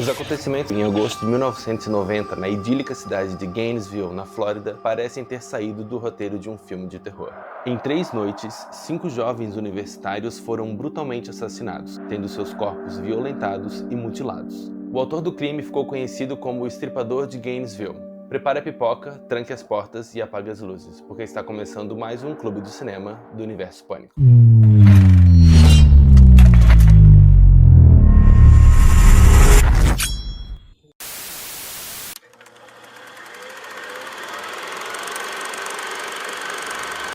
Os acontecimentos em agosto de 1990 na idílica cidade de Gainesville, na Flórida, parecem ter saído do roteiro de um filme de terror. Em 3 noites, 5 jovens universitários foram brutalmente assassinados, tendo seus corpos violentados e mutilados. O autor do crime ficou conhecido como o Estripador de Gainesville. Prepare a pipoca, tranque as portas e apague as luzes, porque está começando mais um Clube do Cinema do Universo Pânico.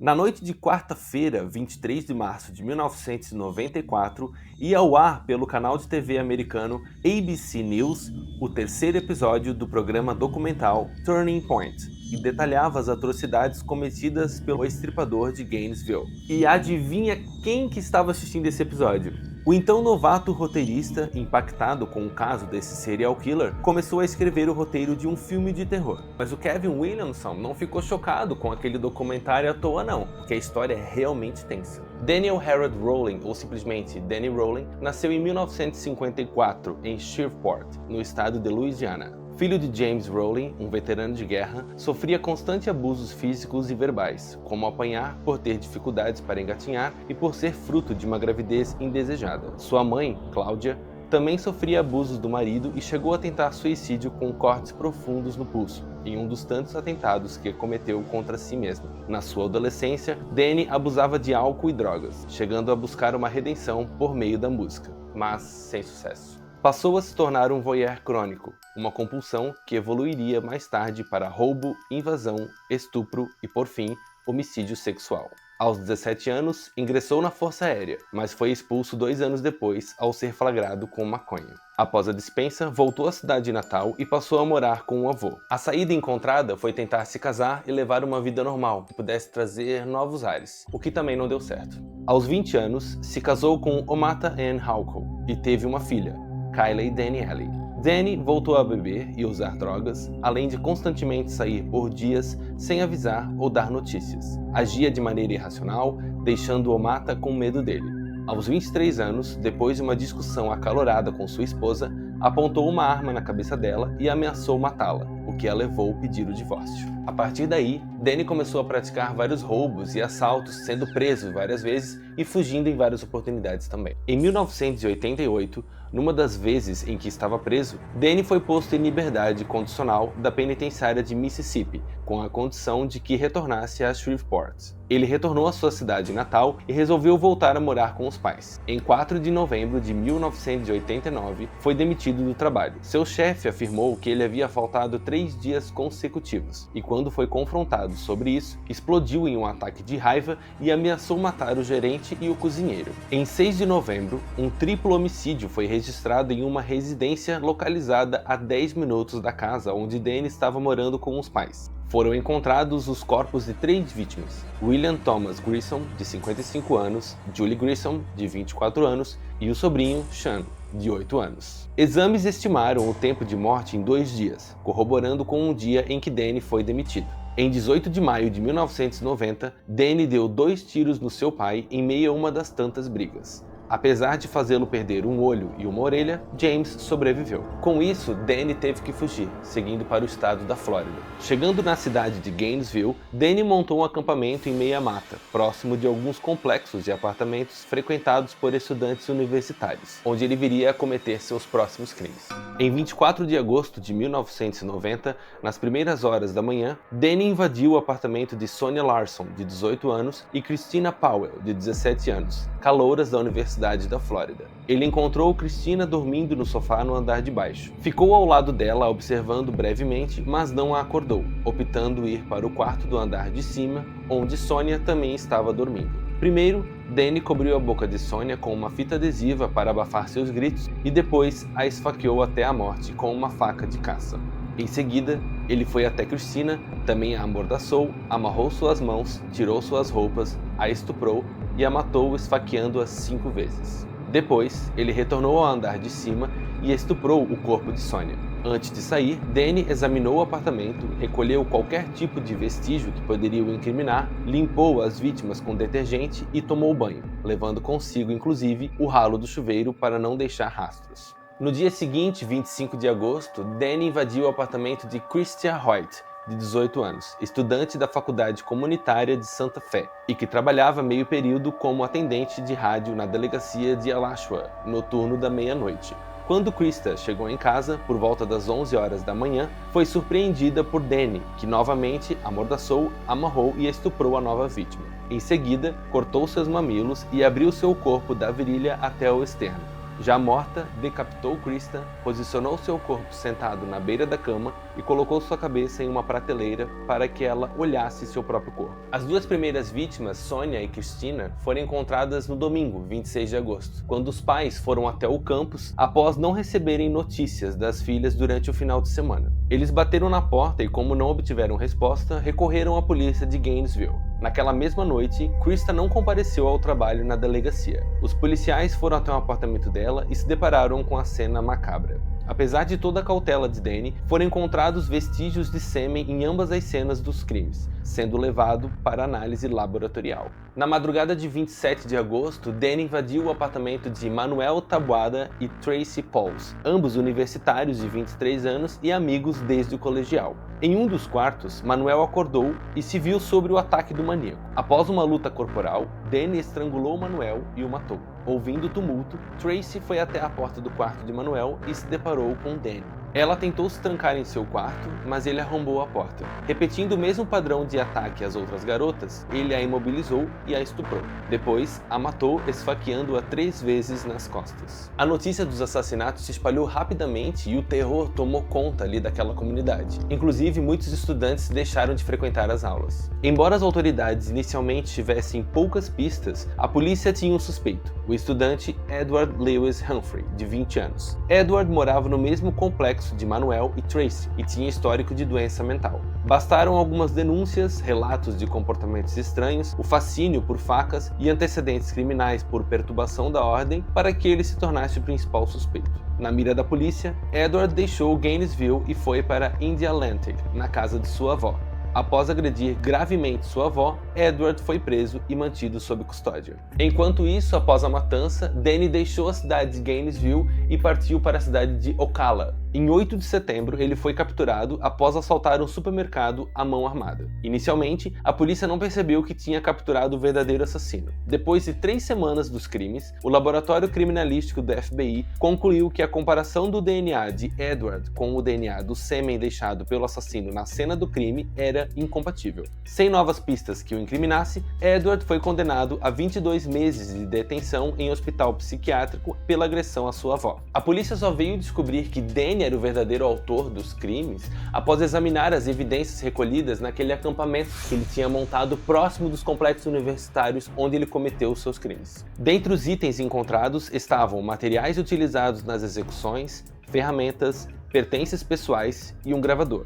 Na noite de quarta-feira, 23 de março de 1994, ia ao ar pelo canal de TV americano ABC News o 3º episódio do programa documental Turning Point, e detalhava as atrocidades cometidas pelo estripador de Gainesville. E adivinha quem que estava assistindo esse episódio? O então novato roteirista, impactado com o caso desse serial killer, começou a escrever o roteiro de um filme de terror. Mas o Kevin Williamson não ficou chocado com aquele documentário à toa não, porque a história é realmente tensa. Daniel Harold Rowling, ou simplesmente Danny Rowling, nasceu em 1954 em Shreveport, no estado de Louisiana. Filho de James Rowling, um veterano de guerra, sofria constantes abusos físicos e verbais, como apanhar por ter dificuldades para engatinhar e por ser fruto de uma gravidez indesejada. Sua mãe, Cláudia, também sofria abusos do marido e chegou a tentar suicídio com cortes profundos no pulso, em um dos tantos atentados que cometeu contra si mesma. Na sua adolescência, Danny abusava de álcool e drogas, chegando a buscar uma redenção por meio da música, mas sem sucesso. Passou a se tornar um voyeur crônico, uma compulsão que evoluiria mais tarde para roubo, invasão, estupro e, por fim, homicídio sexual. Aos 17 anos, ingressou na Força Aérea, mas foi expulso 2 anos depois ao ser flagrado com maconha. Após a dispensa, voltou à cidade natal e passou a morar com o avô. A saída encontrada foi tentar se casar e levar uma vida normal, que pudesse trazer novos ares, o que também não deu certo. Aos 20 anos, se casou com Omata Ann Halco e teve uma filha, Kylie Danielle. Danny voltou a beber e usar drogas, além de constantemente sair por dias sem avisar ou dar notícias. Agia de maneira irracional, deixando Omata com medo dele. Aos 23 anos, depois de uma discussão acalorada com sua esposa, apontou uma arma na cabeça dela e ameaçou matá-la, o que a levou a pedir o divórcio. A partir daí, Danny começou a praticar vários roubos e assaltos, sendo preso várias vezes e fugindo em várias oportunidades também. Em 1988, numa das vezes em que estava preso, Danny foi posto em liberdade condicional da penitenciária de Mississippi, com a condição de que retornasse a Shreveport. Ele retornou à sua cidade natal e resolveu voltar a morar com os pais. Em 4 de novembro de 1989, foi demitido do trabalho. Seu chefe afirmou que ele havia faltado 3 dias consecutivos, e quando foi confrontado sobre isso, explodiu em um ataque de raiva e ameaçou matar o gerente e o cozinheiro. Em 6 de novembro, um triplo homicídio foi registrado em uma residência localizada a 10 minutos da casa onde Danny estava morando com os pais. Foram encontrados os corpos de 3 vítimas: William Thomas Grissom, de 55 anos, Julie Grissom, de 24 anos, e o sobrinho, Sean, de 8 anos. Exames estimaram o tempo de morte em 2 dias, corroborando com um dia em que Danny foi demitido. Em 18 de maio de 1990, Danny deu 2 tiros no seu pai em meio a uma das tantas brigas. Apesar de fazê-lo perder um olho e uma orelha, James sobreviveu. Com isso, Danny teve que fugir, seguindo para o estado da Flórida. Chegando na cidade de Gainesville, Danny montou um acampamento em meia mata, próximo de alguns complexos de apartamentos frequentados por estudantes universitários, onde ele viria a cometer seus próximos crimes. Em 24 de agosto de 1990, nas primeiras horas da manhã, Danny invadiu o apartamento de Sonia Larson, de 18 anos, e Christina Powell, de 17 anos, calouras da Universidade da Flórida. Ele encontrou Christina dormindo no sofá no andar de baixo. Ficou ao lado dela observando brevemente, mas não a acordou, optando ir para o quarto do andar de cima, onde Sonia também estava dormindo. Primeiro, Danny cobriu a boca de Sonia com uma fita adesiva para abafar seus gritos e depois a esfaqueou até a morte com uma faca de caça. Em seguida, ele foi até Christina, também a amordaçou, amarrou suas mãos, tirou suas roupas, a estuprou e a matou esfaqueando-a 5 vezes. Depois, ele retornou ao andar de cima e estuprou o corpo de Sonia. Antes de sair, Danny examinou o apartamento, recolheu qualquer tipo de vestígio que poderia o incriminar, limpou as vítimas com detergente e tomou banho, levando consigo inclusive o ralo do chuveiro para não deixar rastros. No dia seguinte, 25 de agosto, Danny invadiu o apartamento de Christia Hoyt, de 18 anos, estudante da Faculdade Comunitária de Santa Fé, e que trabalhava meio período como atendente de rádio na delegacia de Alachua, no turno da meia-noite. Quando Christa chegou em casa, por volta das 11 horas da manhã, foi surpreendida por Danny, que novamente amordaçou, amarrou e estuprou a nova vítima. Em seguida, cortou seus mamilos e abriu seu corpo da virilha até o externo. Já morta, decapitou Christa, posicionou seu corpo sentado na beira da cama e colocou sua cabeça em uma prateleira para que ela olhasse seu próprio corpo. As duas primeiras vítimas, Sonia e Christina, foram encontradas no domingo, 26 de agosto, quando os pais foram até o campus após não receberem notícias das filhas durante o final de semana. Eles bateram na porta e, como não obtiveram resposta, recorreram à polícia de Gainesville. Naquela mesma noite, Christa não compareceu ao trabalho na delegacia. Os policiais foram até o apartamento dela e se depararam com a cena macabra. Apesar de toda a cautela de Danny, foram encontrados vestígios de sêmen em ambas as cenas dos crimes, sendo levado para análise laboratorial. Na madrugada de 27 de agosto, Danny invadiu o apartamento de Manuel Taboada e Tracy Pauls, ambos universitários de 23 anos e amigos desde o colegial. Em um dos quartos, Manuel acordou e se viu sobre o ataque do maníaco. Após uma luta corporal, Danny estrangulou Manuel e o matou. Ouvindo o tumulto, Tracy foi até a porta do quarto de Manuel e se deparou com Danny. Ela tentou se trancar em seu quarto, mas ele arrombou a porta. Repetindo o mesmo padrão de ataque às outras garotas, ele a imobilizou e a estuprou. Depois, a matou, esfaqueando-a 3 vezes nas costas. A notícia dos assassinatos se espalhou rapidamente e o terror tomou conta ali daquela comunidade. Inclusive, muitos estudantes deixaram de frequentar as aulas. Embora as autoridades inicialmente tivessem poucas pistas, a polícia tinha um suspeito, o estudante Edward Lewis Humphrey, de 20 anos. Edward morava no mesmo complexo de Manuel e Tracy e tinha histórico de doença mental. Bastaram algumas denúncias, relatos de comportamentos estranhos, o fascínio por facas e antecedentes criminais por perturbação da ordem para que ele se tornasse o principal suspeito. Na mira da polícia, Edward deixou Gainesville e foi para Indialantic, na casa de sua avó. Após agredir gravemente sua avó, Edward foi preso e mantido sob custódia. Enquanto isso, após a matança, Danny deixou a cidade de Gainesville e partiu para a cidade de Ocala. Em 8 de setembro, ele foi capturado após assaltar um supermercado à mão armada. Inicialmente, a polícia não percebeu que tinha capturado o verdadeiro assassino. Depois de 3 semanas dos crimes, o laboratório criminalístico do FBI concluiu que a comparação do DNA de Edward com o DNA do sêmen deixado pelo assassino na cena do crime era incompatível. Sem novas pistas que o incriminasse, Edward foi condenado a 22 meses de detenção em hospital psiquiátrico pela agressão à sua avó. A polícia só veio descobrir que Danny era o verdadeiro autor dos crimes após examinar as evidências recolhidas naquele acampamento que ele tinha montado próximo dos complexos universitários onde ele cometeu os seus crimes. Dentre os itens encontrados estavam materiais utilizados nas execuções, ferramentas, pertences pessoais e um gravador.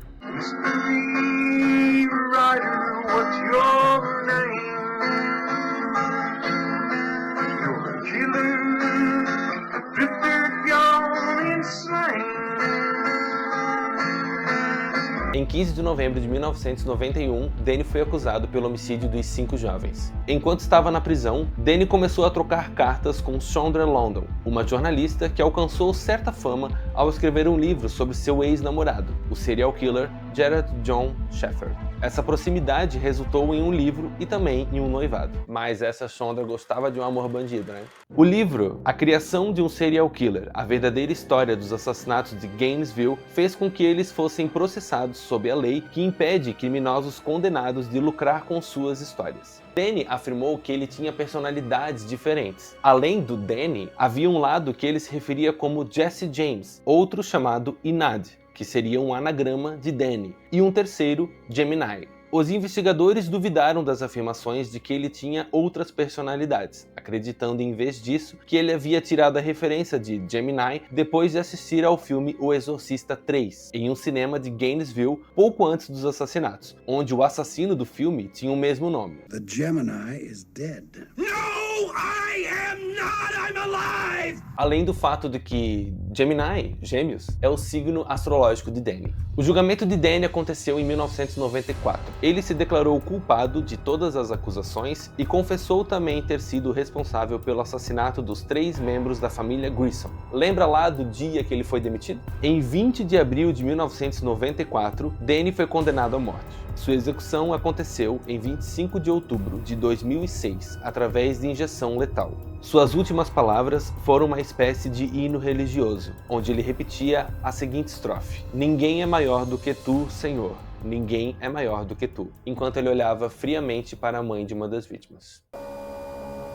Em 15 de novembro de 1991, Danny foi acusado pelo homicídio dos 5 jovens. Enquanto estava na prisão, Danny começou a trocar cartas com Shonda London, uma jornalista que alcançou certa fama ao escrever um livro sobre seu ex-namorado, o serial killer Jared John Sheffer. Essa proximidade resultou em um livro e também em um noivado. Mas essa Shonda gostava de um amor bandido, né? O livro, A Criação de um Serial Killer, a verdadeira história dos assassinatos de Gainesville, fez com que eles fossem processados sob a lei que impede criminosos condenados de lucrar com suas histórias. Danny afirmou que ele tinha personalidades diferentes. Além do Danny, havia um lado que ele se referia como Jesse James, outro chamado Inad, que seria um anagrama de Danny, e um terceiro, Gemini. Os investigadores duvidaram das afirmações de que ele tinha outras personalidades, acreditando em vez disso que ele havia tirado a referência de Gemini depois de assistir ao filme O Exorcista 3, em um cinema de Gainesville pouco antes dos assassinatos, onde o assassino do filme tinha o mesmo nome. The Gemini is dead. No, I am not! I'm alive! Além do fato de que Gemini, Gêmeos, é o signo astrológico de Danny. O julgamento de Danny aconteceu em 1994. Ele se declarou culpado de todas as acusações e confessou também ter sido responsável pelo assassinato dos 3 membros da família Grissom. Lembra lá do dia que ele foi demitido? Em 20 de abril de 1994, Danny foi condenado à morte. Sua execução aconteceu em 25 de outubro de 2006, através de injeção letal. Suas últimas palavras foram uma espécie de hino religioso, onde ele repetia a seguinte estrofe: "Ninguém é maior do que tu, Senhor. Ninguém é maior do que tu", enquanto ele olhava friamente para a mãe de uma das vítimas.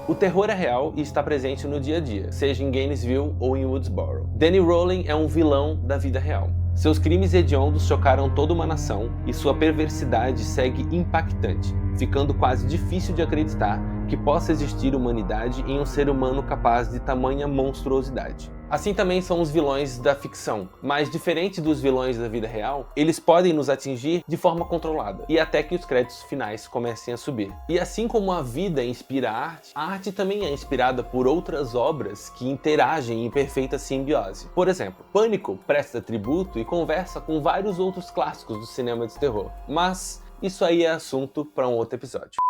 O terror é real e está presente no dia a dia, seja em Gainesville ou em Woodsboro. Danny Rowling é um vilão da vida real. Seus crimes hediondos chocaram toda uma nação e sua perversidade segue impactante, ficando quase difícil de acreditar que possa existir humanidade em um ser humano capaz de tamanha monstruosidade. Assim também são os vilões da ficção, mas diferente dos vilões da vida real, eles podem nos atingir de forma controlada, e até que os créditos finais comecem a subir. E assim como a vida inspira a arte também é inspirada por outras obras que interagem em perfeita simbiose. Por exemplo, Pânico presta tributo e conversa com vários outros clássicos do cinema de terror, mas isso aí é assunto para um outro episódio.